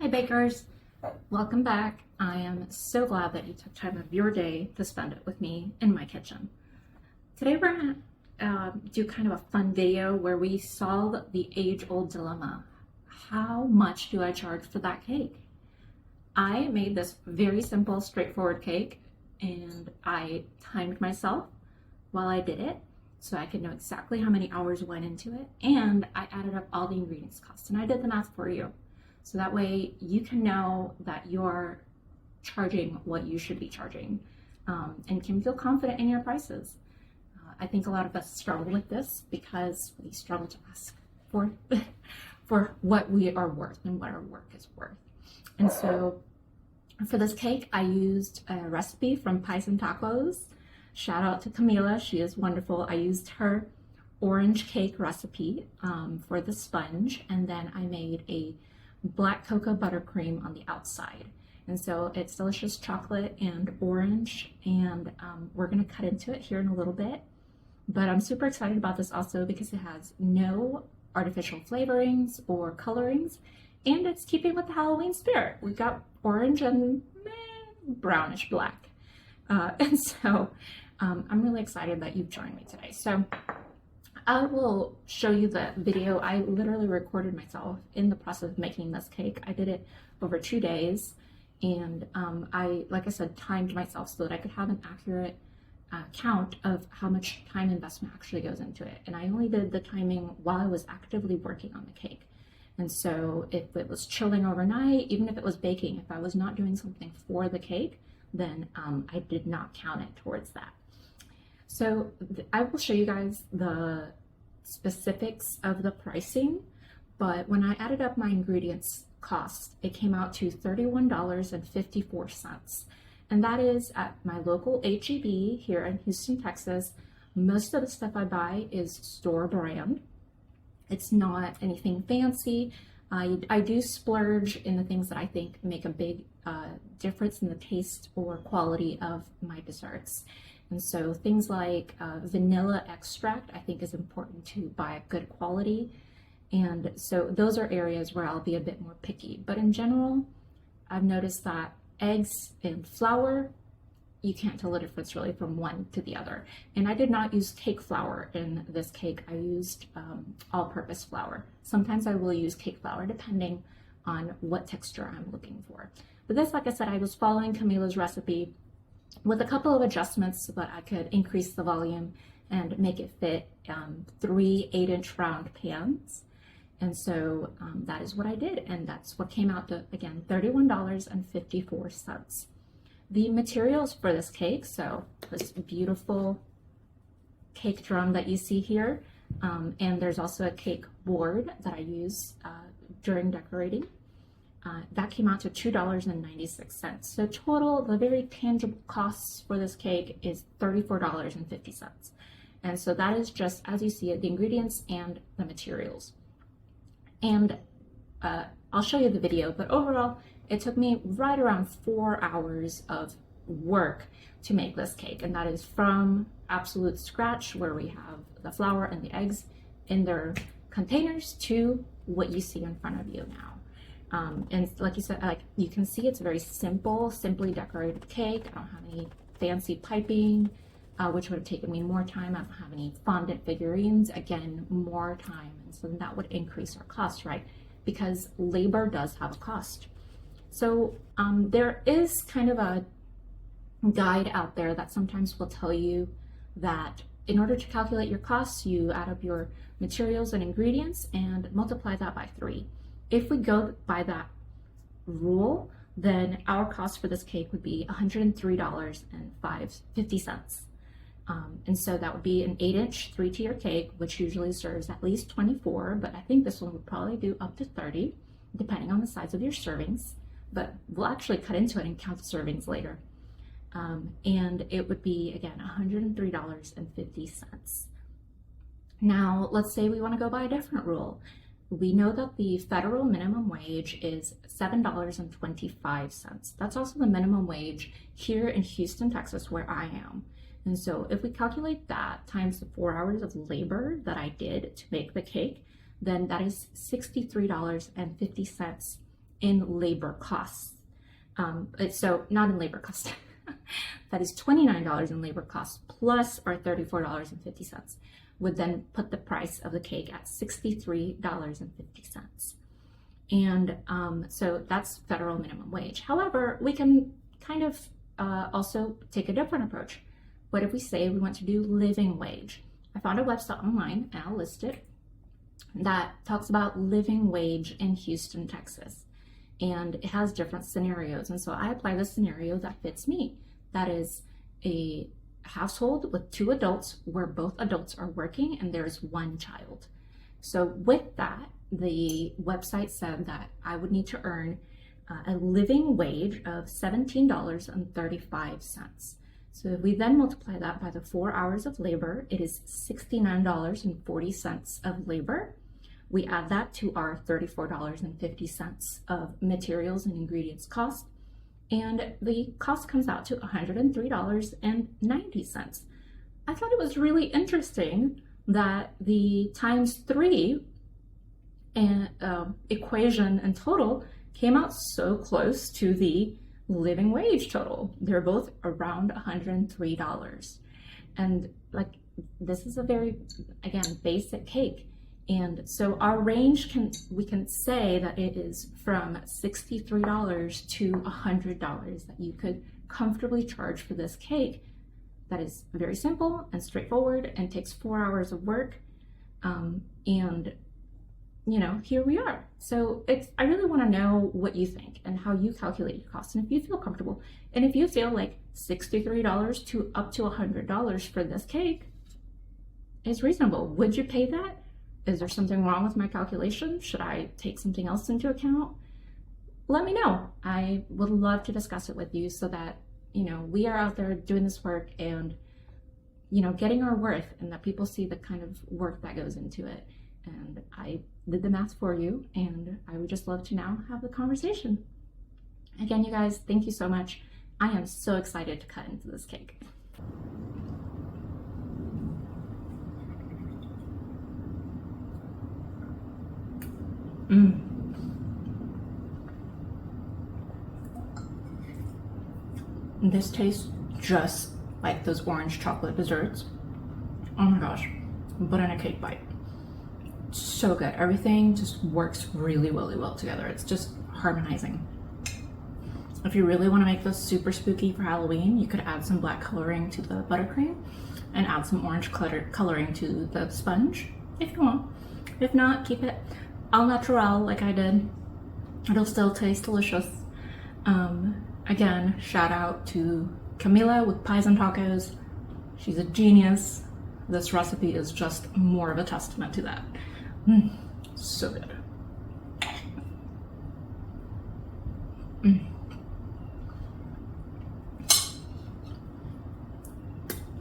Hi bakers, welcome back. I am so glad that you took time of your day to spend it with me in my kitchen. Today we're gonna do kind of a fun video where we solve the age-old dilemma. How much do I charge for that cake? I made this very simple, straightforward cake and I timed myself while I did it so I could know exactly how many hours went into it, and I added up all the ingredients costs and I did the math for you. So that way you can know that you're charging what you should be charging and can feel confident in your prices. I think a lot of us struggle with this because we struggle to ask for, for what we are worth and what our work is worth. And so for this cake, I used a recipe from Pies and Tacos. Shout out to Camila, she is wonderful. I used her orange cake recipe for the sponge, and then I made a black cocoa buttercream on the outside. And so it's delicious chocolate and orange, and we're gonna cut into it here in a little bit. But I'm super excited about this also because it has no artificial flavorings or colorings, and it's keeping with the Halloween spirit. We've got orange and brownish black. And so I'm really excited that you've joined me today. So I will show you the video. I literally recorded myself in the process of making this cake. I did it over 2 days, and like I said, timed myself so that I could have an accurate count of how much time investment actually goes into it. And I only did the timing while I was actively working on the cake. And so if it was chilling overnight, even if it was baking, if I was not doing something for the cake, then I did not count it towards that. So I will show you guys the specifics of the pricing, but when I added up my ingredients cost, it came out to $31.54. And that is at my local H-E-B here in Houston, Texas. Most of the stuff I buy is store brand. It's not anything fancy. I do splurge in the things that I think make a big difference in the taste or quality of my desserts. And so things like vanilla extract, I think is important to buy a good quality. And so those are areas where I'll be a bit more picky. But in general, I've noticed that eggs and flour, you can't tell the difference really from one to the other. And I did not use cake flour in this cake. I used all-purpose flour. Sometimes I will use cake flour depending on what texture I'm looking for. But this, like I said, I was following Camila's recipe with a couple of adjustments so that I could increase the volume and make it fit 3 8-inch round pans. And so that is what I did, and that's what came out to, again, $31.54. The materials for this cake, so this beautiful cake drum that you see here, and there's also a cake board that I use during decorating. That came out to $2.96. So total, the very tangible costs for this cake is $34.50. And so that is just, as you see it, the ingredients and the materials. And I'll show you the video, but overall, it took me right around 4 hours of work to make this cake. And that is from absolute scratch, where we have the flour and the eggs in their containers, to what you see in front of you now. And like you said, like you can see, it's a very simple, simply decorated cake. I don't have any fancy piping, which would have taken me more time. I don't have any fondant figurines, again, more time. And so that would increase our cost, right? Because labor does have a cost. So there is kind of a guide out there that sometimes will tell you that in order to calculate your costs, you add up your materials and ingredients and multiply that by 3. If we go by that rule, then our cost for this cake would be $103.50. And so that would be an 8-inch 3-tier cake, which usually serves at least 24, but I think this one would probably do up to 30, depending on the size of your servings. But we'll actually cut into it and count the servings later. And it would be, again, $103.50. Now, let's say we want to go by a different rule. We know that the federal minimum wage is $7.25. That's also the minimum wage here in Houston, Texas, where I am. And so if we calculate that times the 4 hours of labor that I did to make the cake, then that is $63.50 in labor costs. So not in labor costs. That is $29 in labor costs plus our $34.50 would then put the price of the cake at $63.50. And so that's federal minimum wage. However, we can kind of also take a different approach. What if we say we want to do living wage? I found a website online, and I'll list it, that talks about living wage in Houston, Texas. And it has different scenarios. And so I apply the scenario that fits me. That is a household with 2 adults where both adults are working and there's 1 child. So with that, the website said that I would need to earn a living wage of $17.35. So if we then multiply that by the 4 hours of labor, it is $69.40 of labor. We add that to our $34.50 of materials and ingredients cost, and the cost comes out to $103.90. I thought it was really interesting that the times 3 equation and total came out so close to the living wage total. They're both around $103. And like, this is a very, again, basic cake. And so our range we can say that it is from $63 to $100 that you could comfortably charge for this cake that is very simple and straightforward and takes 4 hours of work. And you know, here we are. So I really want to know what you think and how you calculate your costs, and if you feel comfortable, and if you feel like $63 to up to $100 for this cake is reasonable. Would you pay that? Is there something wrong with my calculation? Should I take something else into account? Let me know. I would love to discuss it with you so that, you know, we are out there doing this work and, you know, getting our worth, and that people see the kind of work that goes into it. And I did the math for you, and I would just love to now have the conversation. Again, you guys, thank you so much. I am so excited to cut into this cake. This tastes just like those orange chocolate desserts. Oh my gosh, but in a cake bite. So good. Everything just works really, really well together. It's just harmonizing. If you really want to make this super spooky for Halloween, you could add some black coloring to the buttercream and add some orange coloring to the sponge if you want. If not, keep it au naturel like I did. It'll still taste delicious. Again, shout out to Camila with Pies and Tacos. She's a genius. This recipe is just more of a testament to that. So good.